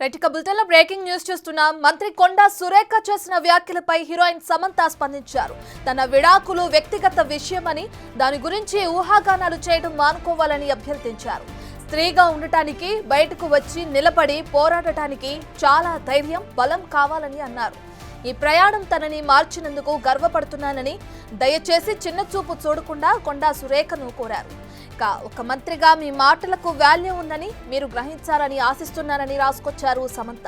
Right ఇక బులెటిన్లో breaking news చూస్తున్నాం. మంత్రి కొండా సురేఖ చేసిన వ్యాఖ్యలపై హీరోయిన్ సమంత స్పందించారు. తన విడాకులు వ్యక్తిగత విషయమని, దాని గురించి ఊహాగానాలు చేయడం మానుకోవాలని అభ్యర్థించారు. స్త్రీగా ఉండటానికి, బయటకు వచ్చి నిలబడి పోరాడటానికి చాలా ధైర్యం, బలం కావాలని అన్నారు. ఈ ప్రయాణం తనని మార్చినందుకు గర్వపడుతున్నానని, దయచేసి చిన్న చూపు చూడకుండా కొండా సురేఖను కోరారు. ఒక మంత్రిగా మీ మాటలకు వాల్యూ ఉందని మీరు గ్రహించాలని ఆశిస్తున్నానని రాసుకొచ్చారు సమంత.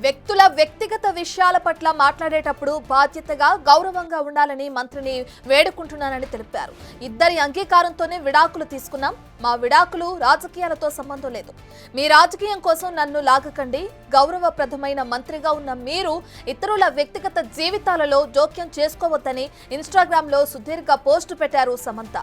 వ్యక్తుల వ్యక్తిగత విషయాల పట్ల మాట్లాడేటప్పుడు బాధ్యతగా, గౌరవంగా ఉండాలని మంత్రిని వేడుకుంటున్నానని తెలిపారు. ఇద్దరి అంగీకారంతోనే విడాకులు తీసుకున్నాం. మా విడాకులు రాజకీయాలతో సంబంధం లేదు. మీ రాజకీయం కోసం నన్ను లాగకండి. గౌరవప్రదమైన మంత్రిగా ఉన్న మీరు ఇతరుల వ్యక్తిగత జీవితాలలో జోక్యం చేసుకోవద్దని ఇన్స్టాగ్రామ్లో సుదీర్ఘ పోస్టు పెట్టారు సమంత.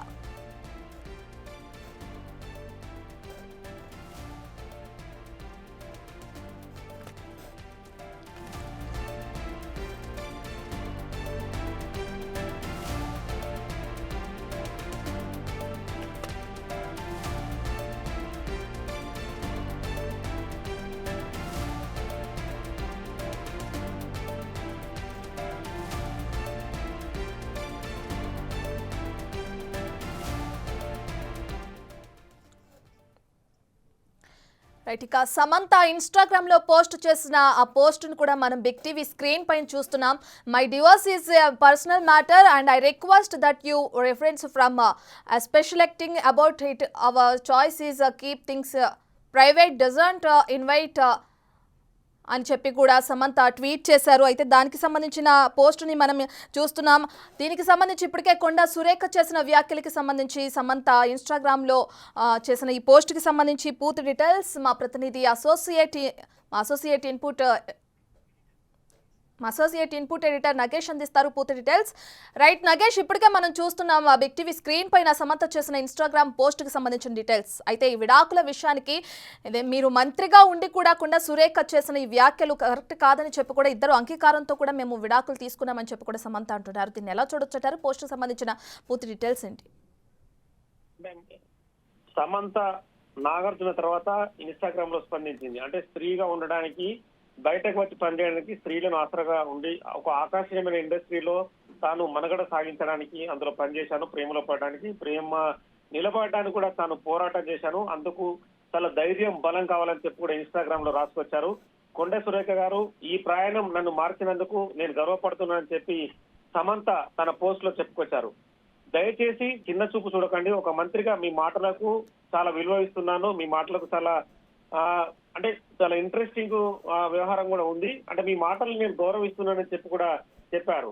రైట్ ఇక సమంత ఇన్స్టాగ్రామ్ లో పోస్ట్ చేసిన ఆ పోస్ట్ ను కూడా మనం బిగ్ టీవీ స్క్రీన్ పైన చూస్తున్నాం. My divorce is personal matter and I request that you reference from speculating about it. Our choice is keep things private, doesn't invite అని చెప్పి కూడా సమంత ట్వీట్ చేశారు. అయితే దానికి సంబంధించిన పోస్టుని మనం చూస్తున్నాం. దీనికి సంబంధించి ఇప్పటికే కొండా సురేఖ చేసిన వ్యాఖ్యలకి సంబంధించి సమంత ఇన్స్టాగ్రామ్లో చేసిన ఈ పోస్ట్కి సంబంధించి పూర్తి డీటెయిల్స్ మా ప్రతినిధి అసోసియేట్ ఇన్పుట్ ఎడిటర్ నగేష్ అందిస్తారు. పూర్తి డీటెయిల్స్. రైట్ నగేష్, ఇప్పటికే మనం చూస్తున్నాం బిగ్ టీవీ స్క్రీన్ పైన సమంత చేసిన ఇన్స్టాగ్రామ్ పోస్ట్కి సంబంధించిన డీటెయిల్స్. అయితే ఈ విడాకుల విషయానికి మీరు మంత్రిగా ఉండి కూడా కొండా సురేఖ చేసిన ఈ వ్యాఖ్యలు కరెక్ట్ కాదని చెప్పి కూడా ఇద్దరు అంగీకారంతో కూడా మేము విడాకులు తీసుకున్నామని చెప్పి కూడా సమంత అంటున్నారు. దీన్ని ఎలా చూడొచ్చారు? పోస్ట్కి సంబంధించిన పూర్తి డీటెయిల్స్ ఏంటి? సమంత నాగార్జున తర్వాత ఇన్స్టాగ్రామ్ లో స్పందించింది. అంటే స్త్రీగా ఉండడానికి, బయటకు వచ్చి పనిచేయడానికి, స్త్రీలను ఆసరగా ఉండి ఒక ఆకర్షణీయమైన ఇండస్ట్రీలో తాను మనుగడ సాగించడానికి, అందులో పనిచేశాను, ప్రేమలో పడడానికి, ప్రేమ నిలబడడానికి కూడా తాను పోరాటం చేశాను, అందుకు చాలా ధైర్యం, బలం కావాలని చెప్పి కూడా ఇన్స్టాగ్రామ్ లో రాసుకొచ్చారు. కొండా సురేఖ గారు ఈ ప్రయాణం నన్ను మార్చినందుకు నేను గర్వపడుతున్నానని చెప్పి సమంత తన పోస్ట్ లో చెప్పుకొచ్చారు. దయచేసి చిన్న చూపు చూడకండి. ఒక మంత్రిగా మీ మాటలకు చాలా విలువ ఇస్తున్నాను. మీ మాటలకు చాలా అంటే చాలా ఇంట్రెస్టింగ్ వ్యవహారం కూడా ఉంది. అంటే మీ మాటలు నేను గౌరవిస్తున్నానని చెప్పి కూడా చెప్పారు.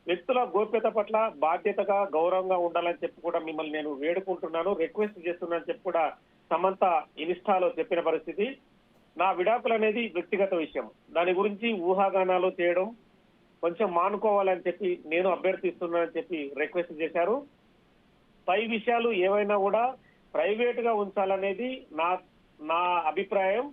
వ్యక్తుల గోప్యత పట్ల బాధ్యతగా, గౌరవంగా ఉండాలని చెప్పి కూడా మిమ్మల్ని నేను వేడుకుంటున్నాను, రిక్వెస్ట్ చేస్తున్నానని చెప్పి కూడా సమంత ఇన్స్టాలో చెప్పిన పరిస్థితి. నా విడాకులు అనేది వ్యక్తిగత విషయం. దాని గురించి ఊహాగానాలు చేయడం కొంచెం మానుకోవాలని చెప్పి నేను అభ్యర్థిస్తున్నానని చెప్పి రిక్వెస్ట్ చేశారు. పై విషయాలు ఏవైనా కూడా ప్రైవేట్ గా ఉంచాలనేది నా అభిప్రాయం.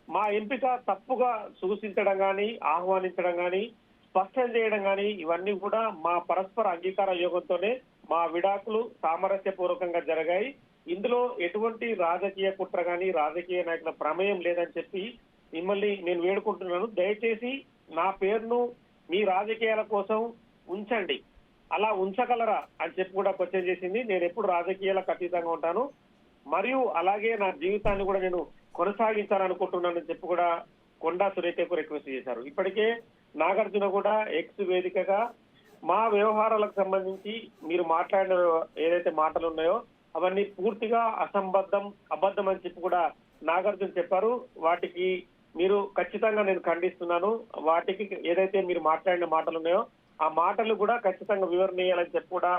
మా ఎంపిక తప్పుగా సూచించడం కానీ, ఆహ్వానించడం కానీ, స్పష్టం చేయడం కానీ ఇవన్నీ కూడా మా పరస్పర అంగీకార యోగంతోనే మా విడాకులు సామరస్యపూర్వకంగా జరిగాయి. ఇందులో ఎటువంటి రాజకీయ కుట్ర కానీ, రాజకీయ నాయకుల ప్రమేయం లేదని చెప్పి మిమ్మల్ని నేను వేడుకుంటున్నాను. దయచేసి నా పేరును మీ రాజకీయాల కోసం ఉంచండి. అలా ఉంచగలరా అని చెప్పి కూడా క్వశ్చన్ చేసింది. నేను ఎప్పుడు రాజకీయాలకు అతీతంగా ఉంటాను, మరియు అలాగే నా జీవితాన్ని కూడా నేను కొనసాగించాలనుకుంటున్నానని చెప్పి కూడా కొండా సురేఖకు రిక్వెస్ట్ చేశారు. ఇప్పటికే నాగార్జున కూడా ఎక్స్ వేదికగా మా వ్యవహారాలకు సంబంధించి మీరు మాట్లాడిన ఏదైతే మాటలు ఉన్నాయో అవన్నీ పూర్తిగా అబద్ధం అని చెప్పి కూడా నాగార్జున చెప్పారు. వాటికి మీరు ఖచ్చితంగా నేను ఖండిస్తున్నాను. వాటికి ఏదైతే మీరు మాట్లాడిన మాటలు ఉన్నాయో ఆ మాటలు కూడా ఖచ్చితంగా వివరణ ఇవ్వాలని చెప్పి కూడా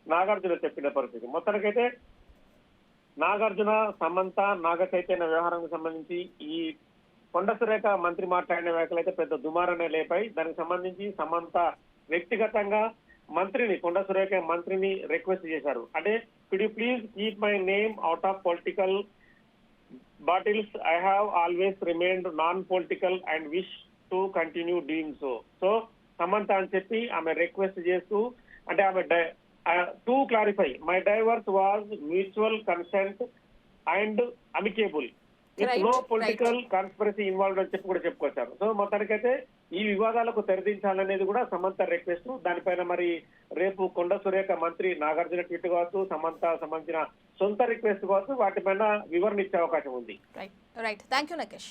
నాగార్జున చెప్పిన పరిస్థితి. మొత్తానికైతే నాగార్జున, సమంత, నాగ చైతన్య వ్యవహారానికి సంబంధించి ఈ కొండా సురేఖ మంత్రి మాట్లాడిన వ్యాఖ్యలు అయితే పెద్ద దుమారనే లేపాయి. దానికి సంబంధించి సమంత వ్యక్తిగతంగా కొండా సురేఖ మంత్రిని రిక్వెస్ట్ చేశారు. అంటే could you please keep my name out of political battles? I have always remained non-political and wish to continue doing so. So Samantha అని చెప్పి ఆమె రిక్వెస్ట్ చేస్తూ, అంటే ఆమె to clarify my divorce was mutual consent and amicable with Right, no right. Political conspiracy involved అని చెప్పి కూడా చెప్పుకొచ్చారు. సో మొత్తానికైతే ఈ వివాదాలకు తెరదించాలనేది కూడా సమంత రిక్వెస్ట్. దానిపైన మరి రేపు కొండ సురేఖ మంత్రి నాగార్జున ట్వీట్ కావచ్చు, సమంత సంబంధించిన సొంత రిక్వెస్ట్ కావచ్చు, వాటిపైన వివరణ ఇచ్చే అవకాశం ఉంది. Right right thank you నకేష్.